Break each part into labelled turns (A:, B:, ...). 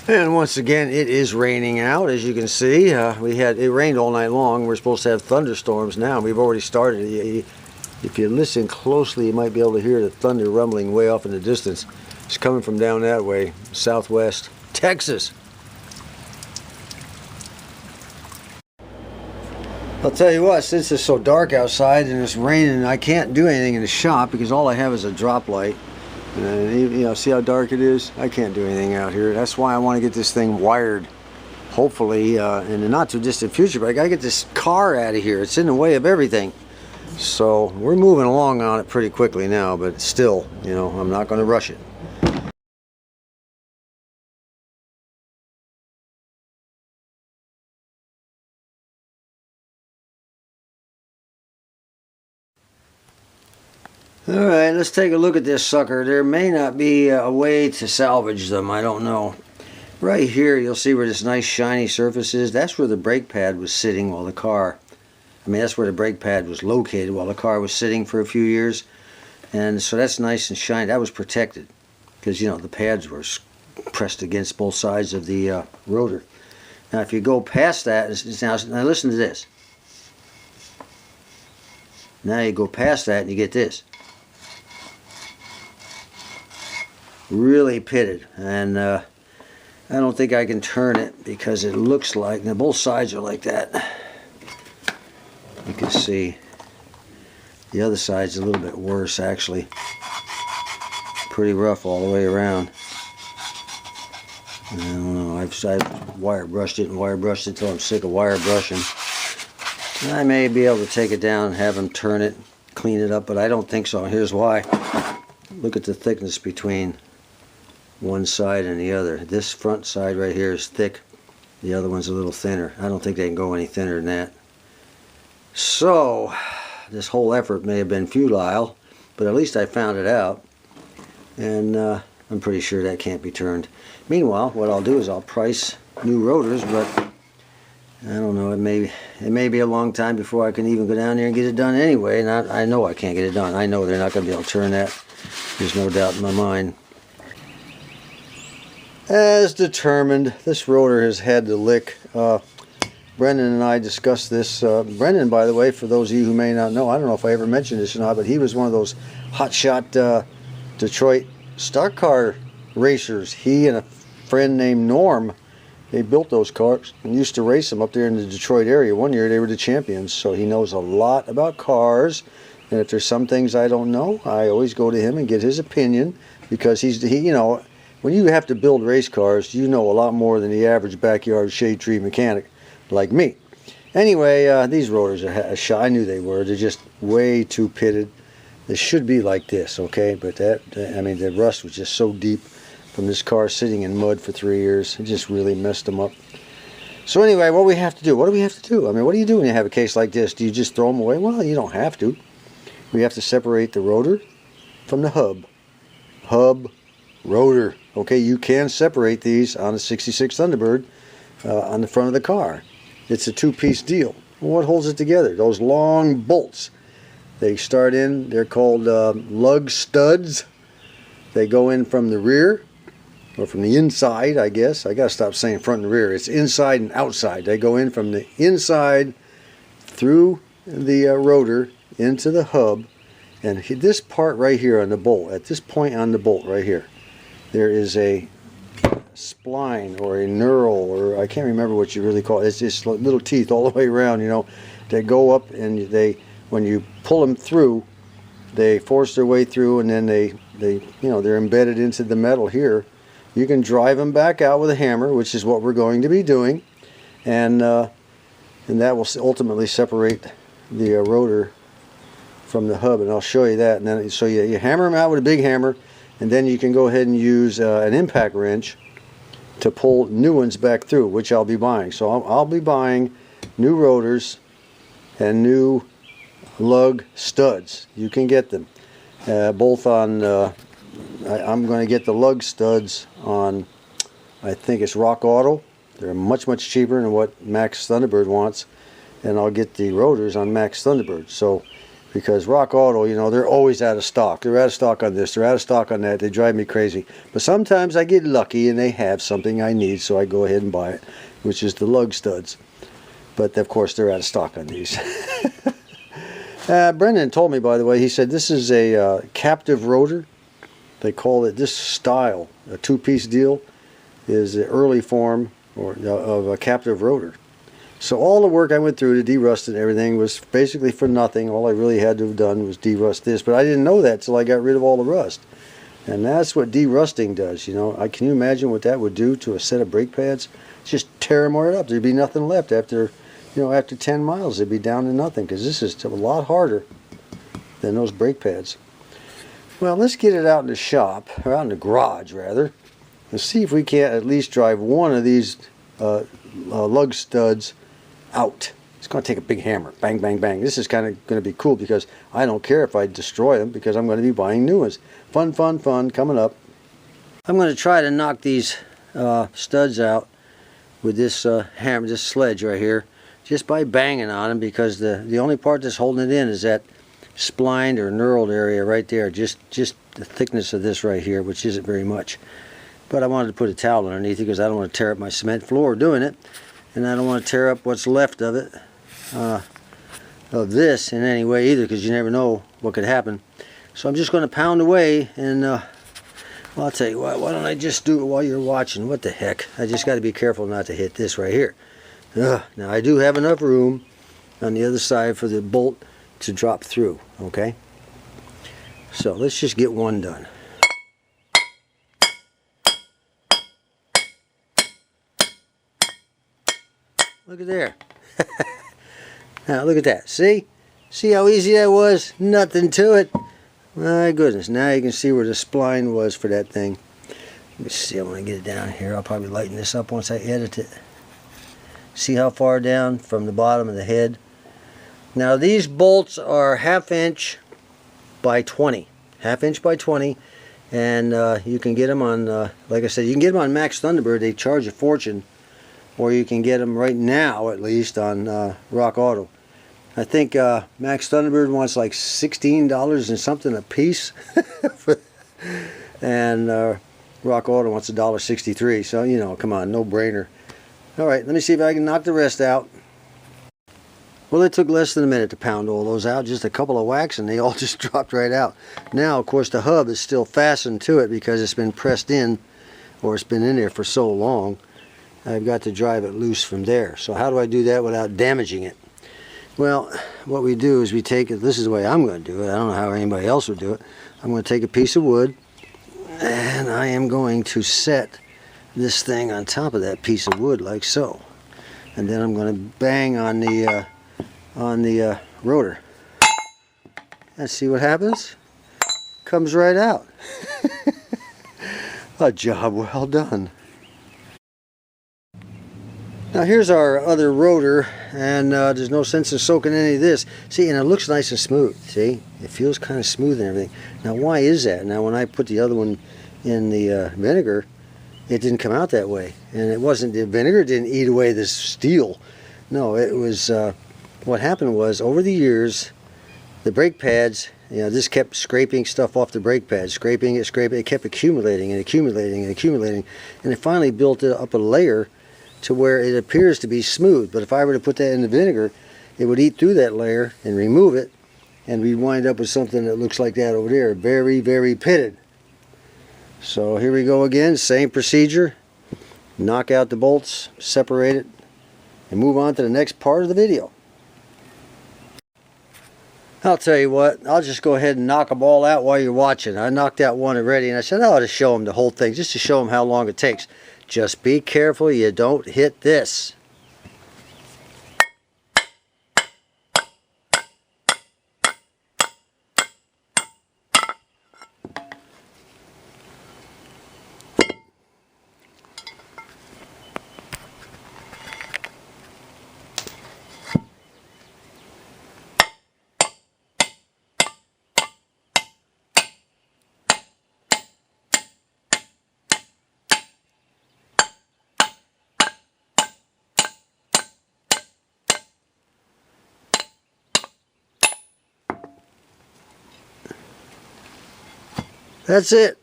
A: And once again, it is raining out, as you can see. It rained all night long. We're supposed to have thunderstorms now. We've already started. If you listen closely, you might be able to hear the thunder rumbling way off in the distance. It's coming from down that way, southwest Texas. I'll tell you what, since it's so dark outside and it's raining, I can't do anything in the shop because all I have is a drop light. And you know, see how dark it is? I can't do anything out here. That's why I want to get this thing wired, hopefully in the not too distant future. But I gotta get this car out of here. It's in the way of everything. So we're moving along on it pretty quickly now, but still, you know, I'm not going to rush it. Alright, let's take a look at this sucker. There may not be a way to salvage them, I don't know. Right here you'll see where this nice shiny surface is. That's where the brake pad was sitting while the car, that's where the brake pad was located while the car was sitting for a few years. And so that's nice and shiny. That was protected because, you know, the pads were pressed against both sides of the rotor. Now if you go past that, now listen to this. Now you go past that and you get this. Really pitted, and I don't think I can turn it because it looks like both sides are like that. You can see the other side's a little bit worse, actually. Pretty rough all the way around. I don't know, I've wire brushed it and wire brushed it till I'm sick of wire brushing. I may be able to take it down and have them turn it, clean it up, but I don't think so. Here's why. Look at the thickness between one side and the other. This front side right here is thick, the other one's a little thinner. I don't think they can go any thinner than that. So this whole effort may have been futile, but at least I found it out, and I'm pretty sure that can't be turned. Meanwhile, what I'll do is I'll price new rotors, but I don't know, it may be a long time before I can even go down there and get it done anyway, and I know I can't get it done. I know they're not going to be able to turn that. There's no doubt in my mind. As determined, this rotor has had the lick. Brendan and I discussed this. Brendan, by the way, for those of you who may not know, I don't know if I ever mentioned this or not, but he was one of those hotshot Detroit stock car racers. He and a friend named Norm, they built those cars and used to race them up there in the Detroit area. One year they were the champions, so he knows a lot about cars. And if there's some things I don't know, I always go to him and get his opinion, because he you know, when you have to build race cars, you know a lot more than the average backyard shade tree mechanic like me. Anyway, these rotors are shot. I knew they were. They're just way too pitted. They should be like this, okay? But the rust was just so deep from this car sitting in mud for 3 years. It just really messed them up. So anyway, what do we have to do? What do we have to do? I mean, what do you do when you have a case like this? Do you just throw them away? Well, you don't have to. We have to separate the rotor from the hub. Hub, rotor. Okay, you can separate these on a 66 Thunderbird on the front of the car. It's a two-piece deal. What holds it together? Those long bolts. They start in, they're called lug studs. They go in from the rear, or from the inside, I guess. I gotta stop saying front and rear. It's inside and outside. They go in from the inside through the rotor into the hub, and this part right here on the bolt, at this point on the bolt right here, there is a spline or a knurl, or I can't remember what you really call it. It's just little teeth all the way around, you know. They go up, and when you pull them through, they force their way through, and then they're embedded into the metal here. You can drive them back out with a hammer, which is what we're going to be doing, and that will ultimately separate the rotor from the hub, and I'll show you that. And then so you hammer them out with a big hammer, and then you can go ahead and use an impact wrench to pull new ones back through, which I'll be buying. So I'll be buying new rotors and new lug studs. You can get them both on I'm going to get the lug studs on, I think it's Rock Auto. They're much cheaper than what Max Thunderbird wants, and I'll get the rotors on Max Thunderbird. So Because Rock Auto, you know, they're always out of stock. They're out of stock on this, they're out of stock on that. They drive me crazy. But sometimes I get lucky and they have something I need, so I go ahead and buy it, which is the lug studs. But of course they're out of stock on these. Brendan told me, by the way, he said this is a captive rotor. They call it this style, a two-piece deal, is the early form of a captive rotor. So all the work I went through to derust and everything was basically for nothing. All I really had to have done was derust this, but I didn't know that till I got rid of all the rust. And that's what derusting does, you know. Can you imagine what that would do to a set of brake pads? Just tear them right up. There'd be nothing left after, you know, after 10 miles. They'd be down to nothing, because this is a lot harder than those brake pads. Well, let's get it out in the shop, or out in the garage rather, and see if we can't at least drive one of these lug studs out. It's going to take a big hammer. Bang, bang, bang. This is kind of going to be cool because I don't care if I destroy them because I'm going to be buying new ones. Fun, fun, fun coming up. I'm going to try to knock these studs out with this hammer, this sledge right here, just by banging on them, because the only part that's holding it in is that splined or knurled area right there, just the thickness of this right here, which isn't very much. But I wanted to put a towel underneath it because I don't want to tear up my cement floor doing it. And I don't want to tear up what's left of it, of this in any way either, because you never know what could happen. So I'm just going to pound away, and well, I'll tell you what, why don't I just do it while you're watching? What the heck? I just got to be careful not to hit this right here. Now I do have enough room on the other side for the bolt to drop through, okay? So let's just get one done. Look at there. Now look at that. See? See how easy that was? Nothing to it. My goodness. Now you can see where the spline was for that thing. Let me see. I want to get it down here. I'll probably lighten this up once I edit it. See how far down from the bottom of the head? Now these bolts are 1/2 inch by 20. 1/2 inch by 20. And you can get them on, like I said, you can get them on Max Thunderbird. They charge a fortune. Or you can get them right now, at least, on Rock Auto. I think Max Thunderbird wants like $16 and something a piece. And Rock Auto wants $1.63. So, you know, come on, no brainer. Alright, let me see if I can knock the rest out. Well, it took less than a minute to pound all those out. Just a couple of whacks and they all just dropped right out. Now, of course, the hub is still fastened to it because it's been pressed in, or it's been in there for so long. I've got to drive it loose from there. So how do I do that without damaging it? Well, what we do is we take it, this is the way I'm going to do it. I don't know how anybody else would do it. I'm going to take a piece of wood and I am going to set this thing on top of that piece of wood like so. And then I'm going to bang on the rotor. And see what happens? Comes right out. A job well done. Now here's our other rotor, and there's no sense in soaking any of this. See, and it looks nice and smooth. See, it feels kind of smooth and everything. Now why is that? Now when I put the other one in the vinegar, it didn't come out that way. And it wasn't, the vinegar didn't eat away this steel. No, it was, what happened was, over the years, the brake pads, you know, this kept scraping stuff off the brake pads, scraping it, it kept accumulating and accumulating and accumulating, and it finally built up a layer to where it appears to be smooth. But if I were to put that in the vinegar, it would eat through that layer and remove it, and we'd wind up with something that looks like that over there, very, very pitted. So here we go again, same procedure. Knock out the bolts, separate it, and move on to the next part of the video. I'll tell you what, I'll just go ahead and knock them all out while you're watching. I knocked out one already, and I said I ought to show them the whole thing, just to show them how long it takes. Just be careful you don't hit this. That's it.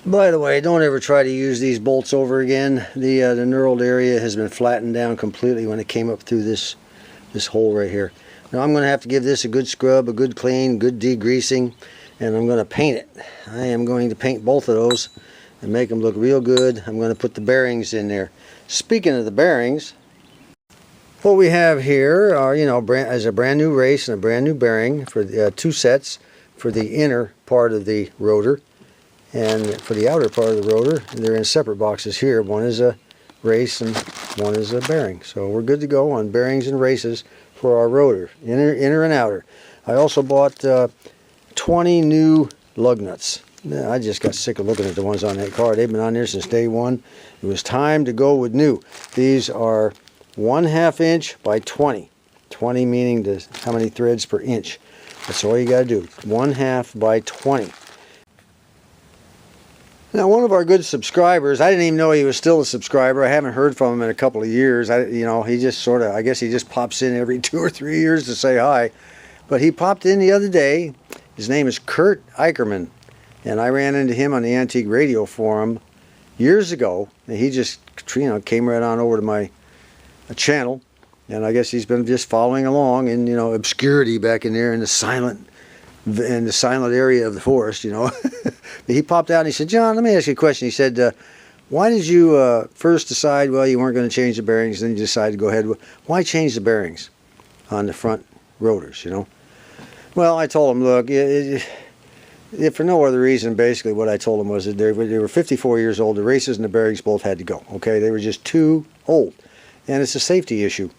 A: By the way, don't ever try to use these bolts over again. The knurled area has been flattened down completely when it came up through this hole right here. Now I'm going to have to give this a good scrub, a good clean, good degreasing, and I'm going to paint it. I am going to paint both of those and make them look real good. I'm going to put the bearings in there. Speaking of the bearings, what we have here are, is a brand new race and a brand new bearing for the, 2 sets for the inner part of the rotor. And for the outer part of the rotor, they're in separate boxes here. One is a race and one is a bearing. So we're good to go on bearings and races for our rotor, inner and outer. I also bought 20 new lug nuts. I just got sick of looking at the ones on that car. They've been on there since day one. It was time to go with new. These are 1/2 inch by 20. 20 meaning how many threads per inch. That's all you got to do. 1/2 by 20. Now, one of our good subscribers, I didn't even know he was still a subscriber. I haven't heard from him in a couple of years. He just I guess he just pops in every 2 or 3 years to say hi. But he popped in the other day. His name is Kurt Eicherman. And I ran into him on the Antique Radio Forum years ago. And he just, came right on over to my channel. And I guess he's been just following along in, obscurity back in there in the silent area of the forest, He popped out and he said, "John, let me ask you a question." He said, "Why did you first decide, well, you weren't going to change the bearings, then you decided to go ahead with, why change the bearings on the front rotors, Well, I told him, look, for no other reason, basically what I told him was that they were 54 years old. The races and the bearings both had to go, okay? They were just too old. And it's a safety issue.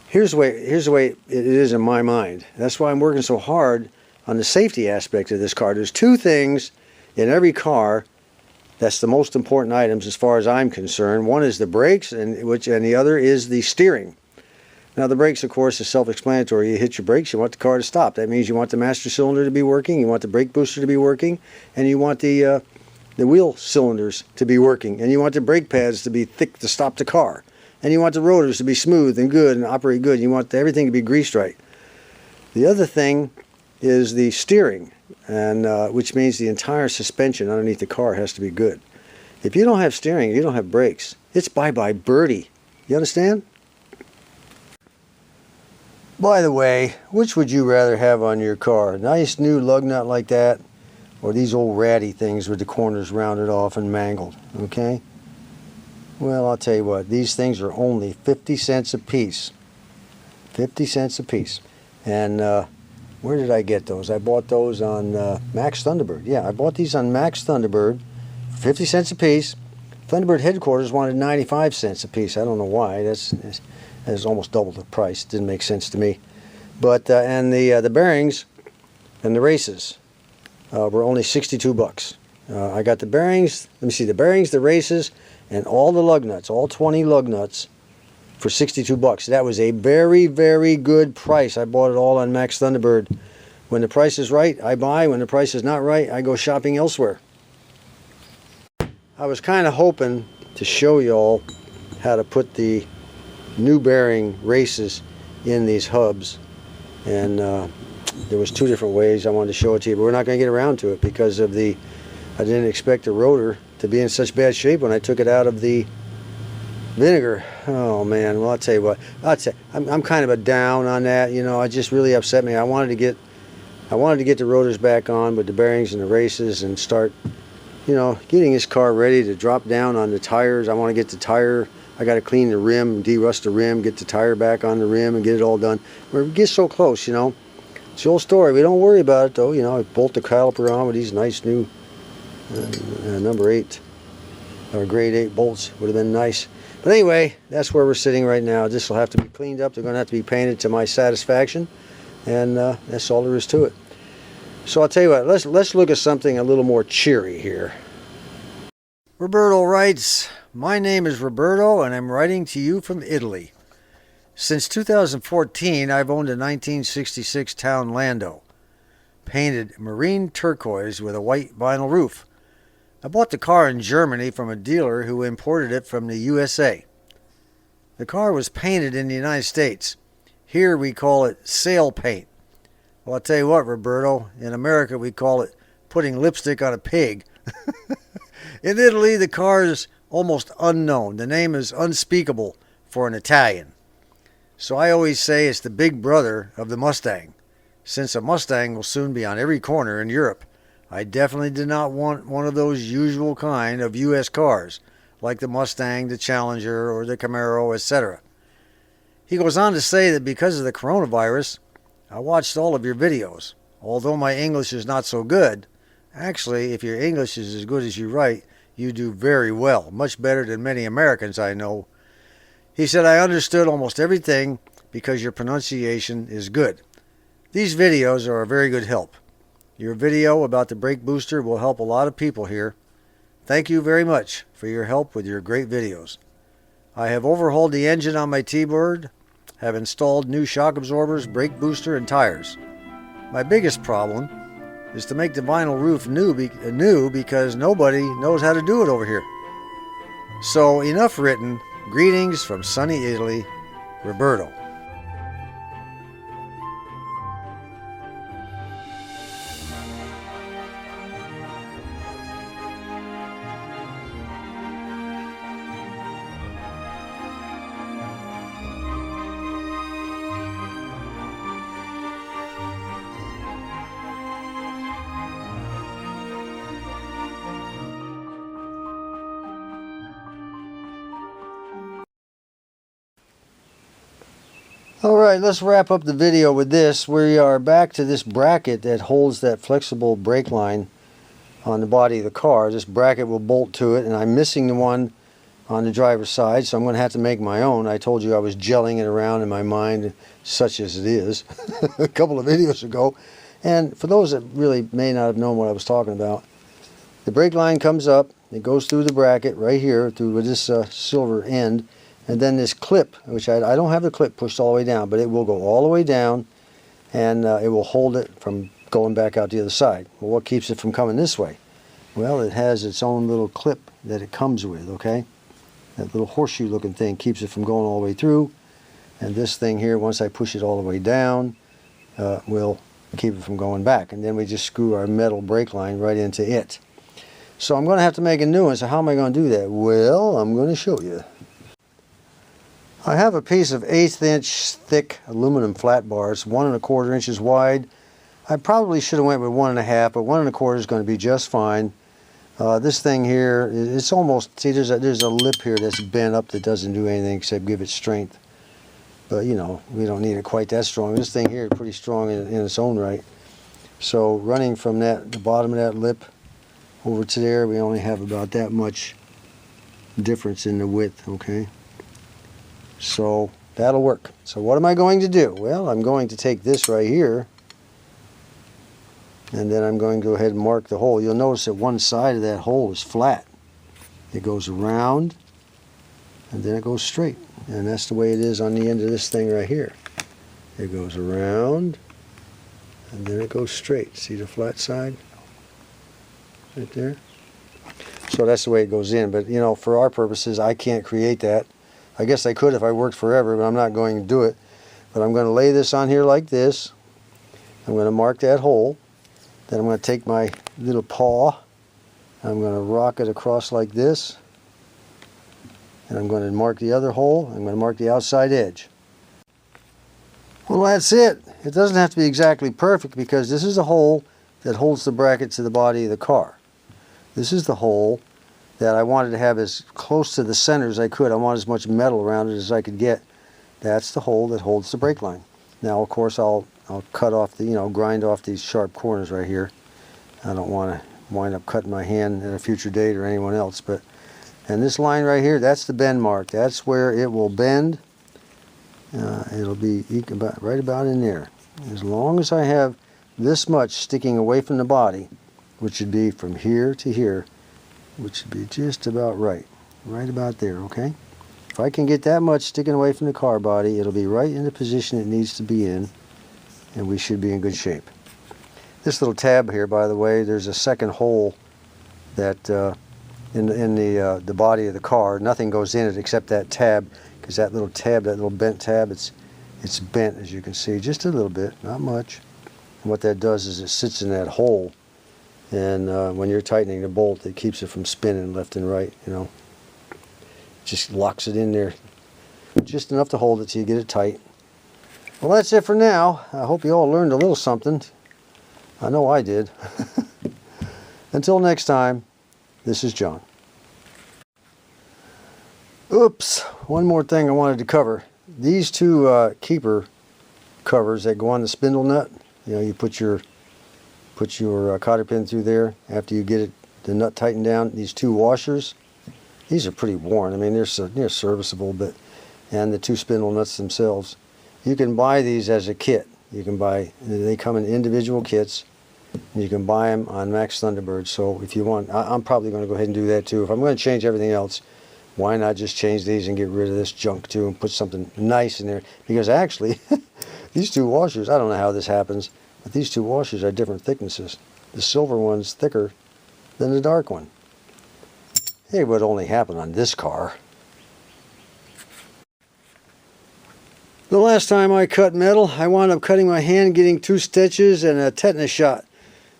A: Here's the way it is in my mind. That's why I'm working so hard on the safety aspect of this car. There's 2 things in every car that's the most important items as far as I'm concerned. One is the brakes, and the other is the steering. Now the brakes, of course, is self-explanatory. You hit your brakes, you want the car to stop. That means you want the master cylinder to be working, you want the brake booster to be working, and you want the wheel cylinders to be working, and you want the brake pads to be thick to stop the car. And you want the rotors to be smooth and good and operate good. You want everything to be greased right. The other thing is the steering, and which means the entire suspension underneath the car has to be good. If you don't have steering, you don't have brakes, it's bye-bye birdie. You understand? By the way, which would you rather have on your car? A nice new lug nut like that, or these old ratty things with the corners rounded off and mangled, okay? Well, I'll tell you what, these things are only 50 cents a piece. 50 cents a piece. And where did I get those? I bought those on Max Thunderbird. Yeah, I bought these on Max Thunderbird, 50 cents a piece. Thunderbird headquarters wanted 95 cents a piece. I don't know why. That's almost double the price. It didn't make sense to me. But and the bearings and the races were only 62 bucks. I got the bearings. Let me see, the bearings, the races, and all the lug nuts, all 20 lug nuts, for 62 bucks. That was a very, very good price. I bought it all on Max Thunderbird. When the price is right, I buy. When the price is not right, I go shopping elsewhere. I was kind of hoping to show y'all how to put the new bearing races in these hubs. And there was 2 different ways I wanted to show it to you, but we're not going to get around to it because of I didn't expect the rotor to be in such bad shape when I took it out of the vinegar. Oh man, well, I'll tell you what, I'm kind of a down on that, it just really upset me. I wanted to get the rotors back on with the bearings and the races and start, getting this car ready to drop down on the tires. I want to get the tire, I got to clean the rim, de-rust the rim, get the tire back on the rim and get it all done. We get so close, It's the old story. We don't worry about it though, I bolt the caliper on with these nice new number 8 or grade 8 bolts. Would have been nice. But anyway, that's where we're sitting right now. This will have to be cleaned up. They're going to have to be painted to my satisfaction, and that's all there is to it. So I'll tell you what, let's look at something a little more cheery here. Roberto writes, "My name is Roberto and I'm writing to you from Italy. Since 2014, I've owned a 1966 Town Lando, painted marine turquoise with a white vinyl roof. I bought the car in Germany from a dealer who imported it from the USA. The car was painted in the United States. Here we call it sail paint. Well, I'll tell you what, Roberto, in America we call it putting lipstick on a pig. In Italy, the car is almost unknown. The name is unspeakable for an Italian. So I always say it's the big brother of the Mustang. Since a Mustang will soon be on every corner in Europe, I definitely did not want one of those usual kind of U.S. cars, like the Mustang, the Challenger, or the Camaro, etc. He goes on to say that because of the coronavirus, I watched all of your videos. Although my English is not so good, actually, if your English is as good as you write, you do very well, much better than many Americans I know. He said, I understood almost everything because your pronunciation is good. These videos are a very good help. Your video about the brake booster will help a lot of people here. Thank you very much for your help with your great videos. I have overhauled the engine on my T-Bird, have installed new shock absorbers, brake booster, and tires. My biggest problem is to make the vinyl roof new because nobody knows how to do it over here. So enough written. Greetings from sunny Italy, Roberto. Alright, let's wrap up the video with this. We are back to this bracket that holds that flexible brake line on the body of the car. This bracket will bolt to it, and I'm missing the one on the driver's side, so I'm going to have to make my own. I told you I was gelling it around in my mind, such as it is, a couple of videos ago. And for those that really may not have known what I was talking about, the brake line comes up, it goes through the bracket right here, through this silver end, and then this clip, which I don't have the clip pushed all the way down, but it will go all the way down, and it will hold it from going back out the other side. Well, what keeps it from coming this way? Well, it has its own little clip that it comes with, okay? That little horseshoe looking thing keeps it from going all the way through, and this thing here, once I push it all the way down, will keep it from going back. And then we just screw our metal brake line right into it. So I'm going to have to make a new one. So how am I going to do that? Well, I'm going to show you. I have a piece of 1/8 inch thick aluminum flat bars, 1 1/4 inches wide. I probably should have went with 1 1/2, but 1 1/4 is going to be just fine. This thing here, it's almost, see, there's a lip here that's bent up that doesn't do anything except give it strength. But you know, we don't need it quite that strong. This thing here is pretty strong in its own right. So running from the bottom of that lip over to there, we only have about that much difference in the width, okay? So that'll work. So what am I going to do? Well, I'm going to take this right here, and then I'm going to go ahead and mark the hole. You'll notice that one side of that hole is flat. It goes around, and then it goes straight. And that's the way it is on the end of this thing right here. It goes around, and then it goes straight. See the flat side? Right there. So that's the way it goes in. But, you know, for our purposes, I can't create that. I guess I could if I worked forever, but I'm not going to do it. But I'm going to lay this on here like this. I'm going to mark that hole. Then I'm going to take my little paw. I'm going to rock it across like this. And I'm going to mark the other hole. I'm going to mark the outside edge. Well, that's it. It doesn't have to be exactly perfect because this is the hole that holds the bracket to the body of the car. This is the hole that I wanted to have as close to the center as I could. I want as much metal around it as I could get. That's the hole that holds the brake line. Now, of course, I'll cut off the, grind off these sharp corners right here. I don't want to wind up cutting my hand at a future date or anyone else. And this line right here, that's the bend mark. That's where it will bend. It'll be right about in there. As long as I have this much sticking away from the body, which would be from here to here, which would be just about right about there, okay? If I can get that much sticking away from the car body, it'll be right in the position it needs to be in, and we should be in good shape. This little tab here, by the way, there's a second hole that in the body of the car. Nothing goes in it except that tab, because that little tab, that little bent tab, it's bent, as you can see, just a little bit, not much. And what that does is it sits in that hole, and when you're tightening the bolt, it keeps it from spinning left and right, you know. Just locks it in there just enough to hold it so you get it tight. Well, that's it for now. I hope you all learned a little something. I know I did. Until next time, this is John. Oops, one more thing I wanted to cover. These two keeper covers that go on the spindle nut, you know, you put your cotter pin through there after you get the nut tightened down. These two washers, these are pretty worn. I mean, they're serviceable, but, and the two spindle nuts themselves. You can buy these as a kit. You can buy, they come in individual kits. You can buy them on Max Thunderbird. So if you want, I'm probably going to go ahead and do that too. If I'm going to change everything else, why not just change these and get rid of this junk too and put something nice in there? Because actually, these two washers, I don't know how this happens, but these two washers are different thicknesses. The silver one's thicker than the dark one. It would only happen on this car. The last time I cut metal, I wound up cutting my hand, getting 2 stitches and a tetanus shot.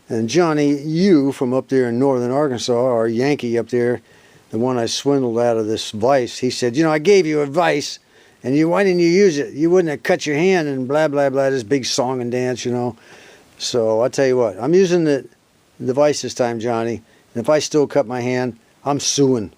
A: And Johnny, you from up there in northern Arkansas, or Yankee up there, the one I swindled out of this vise, he said, you know, I gave you advice, and why didn't you use it? You wouldn't have cut your hand and blah, blah, blah, this big song and dance, you know. So I'll tell you what, I'm using the vise this time, Johnny. And if I still cut my hand, I'm suing.